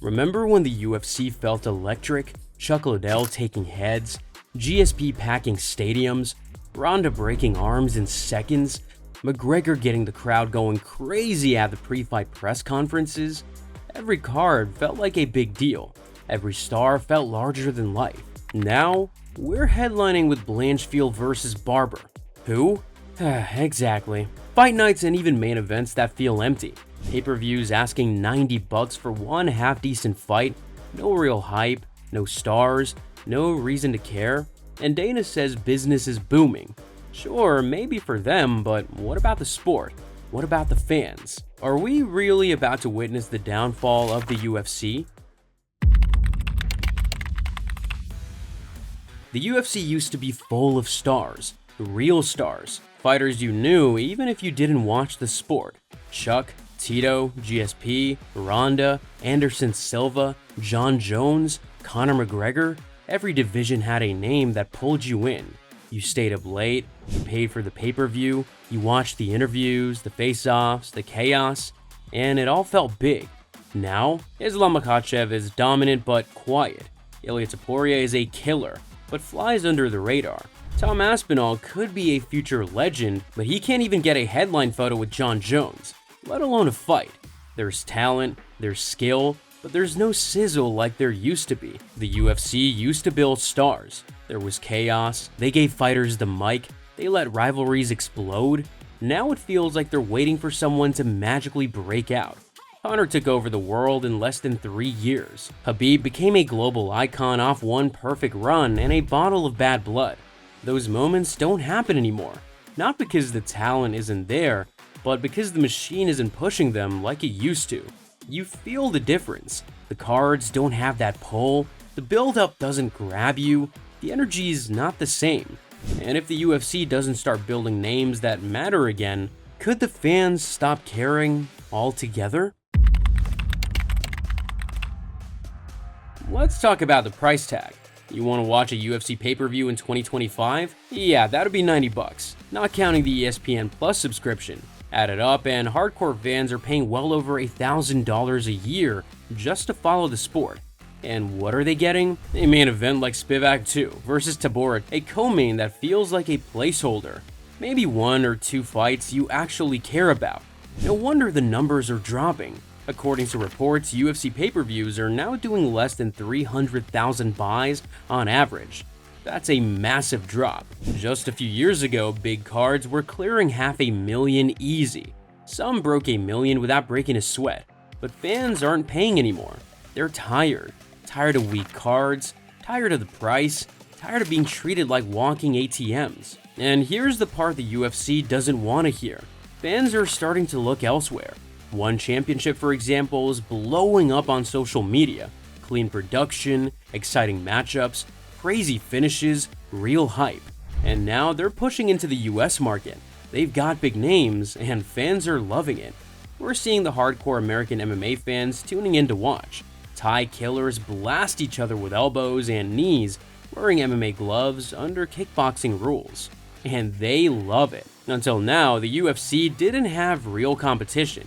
Remember when the UFC felt electric? Chuck Liddell taking heads, GSP packing stadiums, Ronda breaking arms in seconds, McGregor getting the crowd going crazy at the pre-fight press conferences? Every card felt like a big deal. Every star felt larger than life. Now, we're headlining with Blanchfield versus Barber. Who? Exactly. Fight nights and even main events that feel empty. Pay-per-views asking $90 for one half-decent fight. No real hype, no stars, no reason to care. And Dana says business is booming. Sure, maybe for them, but what about the sport? What about the fans? Are we really about to witness the downfall of the UFC? The UFC used to be full of stars, real stars, fighters you knew even if you didn't watch the sport. Chuck, Tito, GSP, Ronda, Anderson Silva, John Jones, Conor McGregor. Every division had a name that pulled you in. You stayed up late, you paid for the pay-per-view, you watched the interviews, the face-offs, the chaos, and it all felt big. Now, Islam Makhachev is dominant but quiet. Ilia Topuria is a killer, but flies under the radar. Tom Aspinall could be a future legend, but he can't even get a headline photo with John Jones, let alone a fight. There's talent, there's skill, but there's no sizzle like there used to be. The UFC used to build stars. There was chaos, they gave fighters the mic, they let rivalries explode. Now it feels like they're waiting for someone to magically break out. Conor took over the world in less than 3 years. Khabib became a global icon off one perfect run and a bottle of bad blood. Those moments don't happen anymore. Not because the talent isn't there, but because the machine isn't pushing them like it used to. You feel the difference. The cards don't have that pull, the build-up doesn't grab you, the energy's not the same. And if the UFC doesn't start building names that matter again, could the fans stop caring altogether? Let's talk about the price tag. You want to watch a UFC pay-per-view in 2025? Yeah, that'd be $90, not counting the ESPN Plus subscription. Add it up, and hardcore fans are paying well over $1,000 a year just to follow the sport. And what are they getting? A main event like Spivak 2 versus Tabora, a co-main that feels like a placeholder. Maybe 1 or 2 fights you actually care about. No wonder the numbers are dropping. According to reports, UFC pay-per-views are now doing less than 300,000 buys on average. That's a massive drop. Just a few years ago, big cards were clearing 500,000 easy. Some broke 1 million without breaking a sweat. But fans aren't paying anymore. They're tired. Tired of weak cards, tired of the price, tired of being treated like walking ATMs. And here's the part the UFC doesn't want to hear. Fans are starting to look elsewhere. One Championship, for example, is blowing up on social media. Clean production, exciting matchups, crazy finishes, real hype. And now they're pushing into the US market. They've got big names, and fans are loving it. We're seeing the hardcore American MMA fans tuning in to watch. Thai killers blast each other with elbows and knees, wearing MMA gloves under kickboxing rules. And they love it. Until now, the UFC didn't have real competition.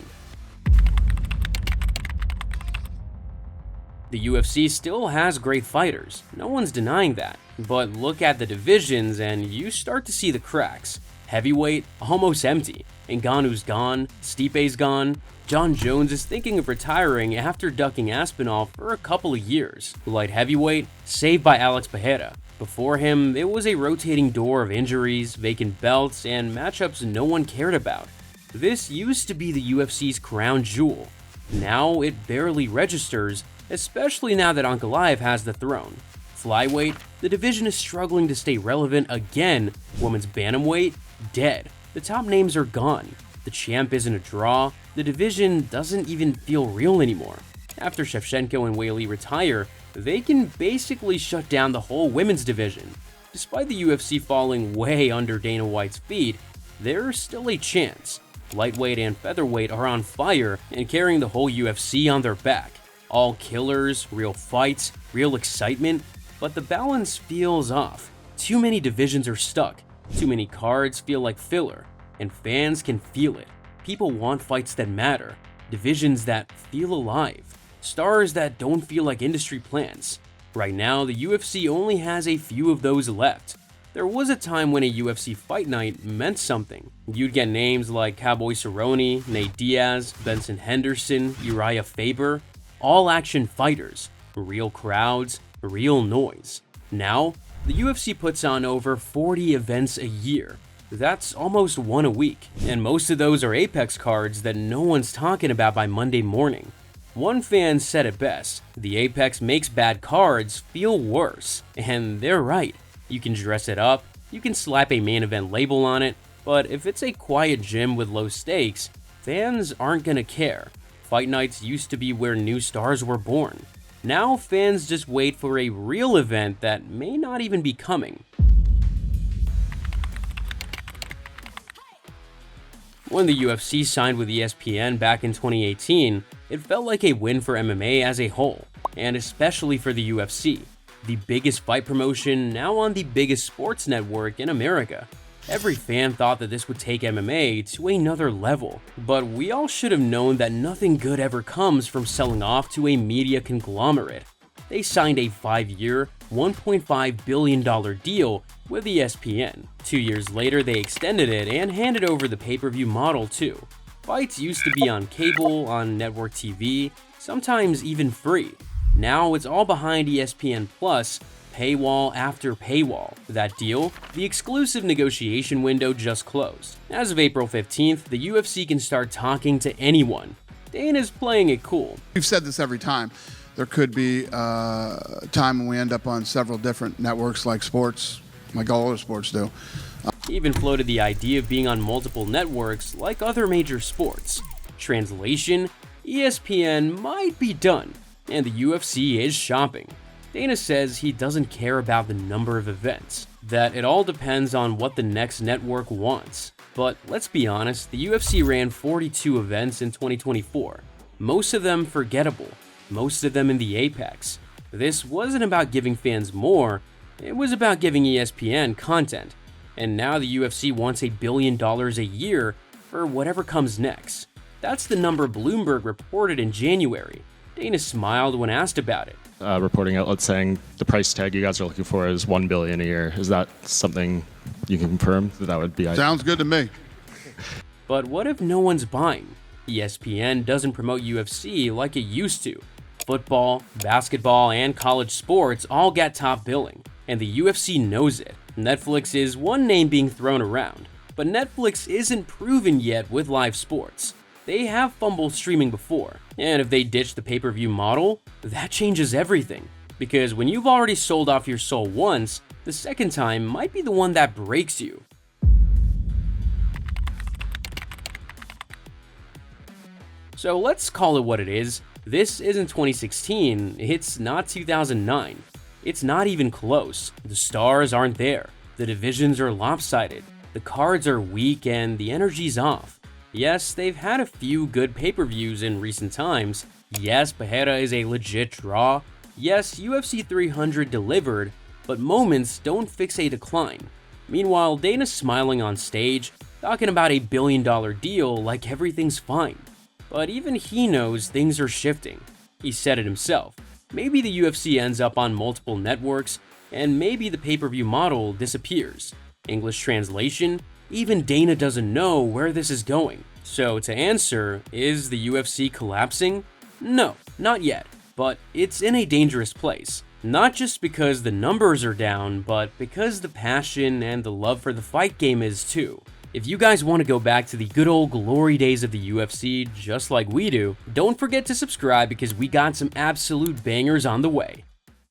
The UFC still has great fighters, no one's denying that. But look at the divisions and you start to see the cracks. Heavyweight, almost empty. Ngannou's gone, Stipe's gone. John Jones is thinking of retiring after ducking Aspinall for a couple of years. Light heavyweight, saved by Alex Pereira. Before him, it was a rotating door of injuries, vacant belts, and matchups no one cared about. This used to be the UFC's crown jewel. Now it barely registers, especially now that Ankalaev has the throne. Flyweight, the division is struggling to stay relevant again. Women's bantamweight, dead. The top names are gone. The champ isn't a draw. The division doesn't even feel real anymore. After Shevchenko and Weili retire, they can basically shut down the whole women's division. Despite the UFC falling way under Dana White's feet, there's still a chance. Lightweight and featherweight are on fire and carrying the whole UFC on their back. All killers, real fights, real excitement, but the balance feels off. Too many divisions are stuck. Too many cards feel like filler, and fans can feel it. People want fights that matter, divisions that feel alive. stars that don't feel like industry plants. Right now, the UFC only has a few of those left. There was a time when a UFC fight night meant something. You'd get names like Cowboy Cerrone, Nate Diaz, Benson Henderson, Uriah Faber, all action fighters, real crowds, real noise. Now, the UFC puts on over 40 events a year. That's almost one a week, and most of those are Apex cards that no one's talking about by Monday morning. One fan said it best, the Apex makes bad cards feel worse, and they're right. You can dress it up, you can slap a main event label on it, but if it's a quiet gym with low stakes, fans aren't gonna care. Fight nights used to be where new stars were born. Now fans just wait for a real event that may not even be coming. When the UFC signed with ESPN back in 2018, it felt like a win for MMA as a whole, and especially for the UFC, the biggest fight promotion now on the biggest sports network in America. Every fan thought that this would take MMA to another level, but we all should have known that nothing good ever comes from selling off to a media conglomerate. They signed a 5-year, $1.5 billion deal with ESPN. 2 years later, they extended it and handed over the pay-per-view model too. Fights used to be on cable, on network TV, sometimes even free. Now it's all behind ESPN Plus, paywall after paywall. That deal, the exclusive negotiation window just closed. As of April 15th, the UFC can start talking to anyone. Dana's playing it cool. We've said this every time. There could be a time when we end up on several different networks like sports, like all other sports do. He even floated the idea of being on multiple networks like other major sports. Translation, ESPN might be done, and the UFC is shopping. Dana says he doesn't care about the number of events, that it all depends on what the next network wants. But let's be honest, the UFC ran 42 events in 2024, most of them forgettable, most of them in the apex. This wasn't about giving fans more, it was about giving ESPN content. And now the UFC wants $1 billion a year for whatever comes next. That's the number Bloomberg reported in January. Dana smiled when asked about it. Reporting outlets saying the price tag you guys are looking for is $1 billion a year. Is that something you can confirm that would be? Sounds good to me. But what if no one's buying? ESPN doesn't promote UFC like it used to. Football, basketball, and college sports all get top billing, and the UFC knows it. Netflix is one name being thrown around, but Netflix isn't proven yet with live sports. They have fumbled streaming before, and if they ditch the pay-per-view model, that changes everything. Because when you've already sold off your soul once, the second time might be the one that breaks you. So let's call it what it is. This isn't 2016, it's not 2009. It's not even close. The stars aren't there. The divisions are lopsided. The cards are weak and the energy's off. Yes, they've had a few good pay-per-views in recent times. Yes, Pereira is a legit draw. Yes, UFC 300 delivered, but moments don't fix a decline. Meanwhile, Dana's smiling on stage, talking about $1 billion deal like everything's fine. But even he knows things are shifting. He said it himself. Maybe the UFC ends up on multiple networks, and maybe the pay-per-view model disappears. English translation, even Dana doesn't know where this is going. So to answer, is the UFC collapsing? No, not yet, but it's in a dangerous place. Not just because the numbers are down, but because the passion and the love for the fight game is too. If you guys want to go back to the good old glory days of the UFC just like we do, don't forget to subscribe because we got some absolute bangers on the way.